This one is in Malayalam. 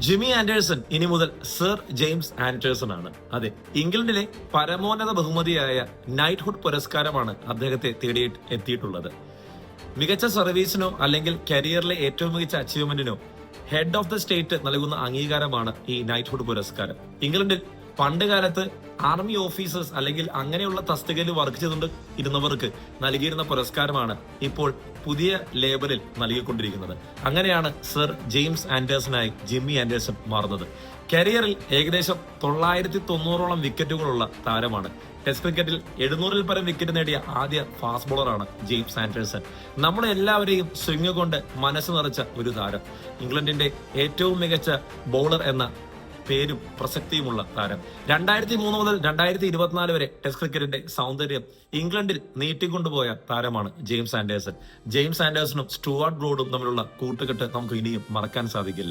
ജിമ്മി ആൻഡേഴ്സൺ ഇനി മുതൽ സർ ജെയിംസ് ആൻഡേഴ്സൺ ആണ്. അതെ, ഇംഗ്ലണ്ടിലെ പരമോന്നത ബഹുമതിയായ നൈറ്റ്ഹുഡ് പുരസ്കാരമാണ് അദ്ദേഹത്തെ തേടി എത്തിയിട്ടുള്ളത്. മികച്ച സർവീസിനോ അല്ലെങ്കിൽ കരിയറിലെ ഏറ്റവും മികച്ച അച്ചീവ്മെന്റിനോ ഹെഡ് ഓഫ് ദ സ്റ്റേറ്റ് നൽകുന്ന അംഗീകാരമാണ് ഈ നൈറ്റ്ഹുഡ് പുരസ്കാരം. ഇംഗ്ലണ്ടിൽ പണ്ട് കാലത്ത് ആർമി ഓഫീസേഴ്സ് അല്ലെങ്കിൽ അങ്ങനെയുള്ള തസ്തികയിൽ വർക്ക് ചെയ്തുകൊണ്ട് ഇരുന്നവർക്ക് നൽകിയിരുന്ന പുരസ്കാരമാണ് ഇപ്പോൾ പുതിയ ലേബലിൽ നൽകിക്കൊണ്ടിരിക്കുന്നത്. അങ്ങനെയാണ് സർ ജെയിംസ് ആൻഡേഴ്സണായി ജിമ്മി ആൻഡേഴ്സൺ മാറുന്നത്. കരിയറിൽ ഏകദേശം 990ഓളം വിക്കറ്റുകളുള്ള താരമാണ്. ടെസ്റ്റ് ക്രിക്കറ്റിൽ 700-ൽ പരം വിക്കറ്റ് നേടിയ ആദ്യ ഫാസ്റ്റ് ബോളറാണ് ജെയിംസ് ആൻഡേഴ്സൺ. നമ്മളെല്ലാവരെയും സ്വിംഗ് കൊണ്ട് മനസ്സ് നിറച്ച ഒരു താരം. ഇംഗ്ലണ്ടിന്റെ ഏറ്റവും മികച്ച ബോളർ എന്ന പേരും പ്രസക്തിയുമുള്ള താരം. 2003 മുതൽ 2024 വരെ ടെസ്റ്റ് ക്രിക്കറ്റിന്റെ സൗന്ദര്യം ഇംഗ്ലണ്ടിൽ നീട്ടിക്കൊണ്ടുപോയ താരമാണ് ജെയിംസ് ആൻഡേഴ്സൺ. ജെയിംസ് ആൻഡേഴ്സണും സ്റ്റുവാർട്ട് ബ്രോഡും തമ്മിലുള്ള കൂട്ടുകെട്ട് നമുക്ക് ഇനിയും മറക്കാൻ സാധിക്കില്ല.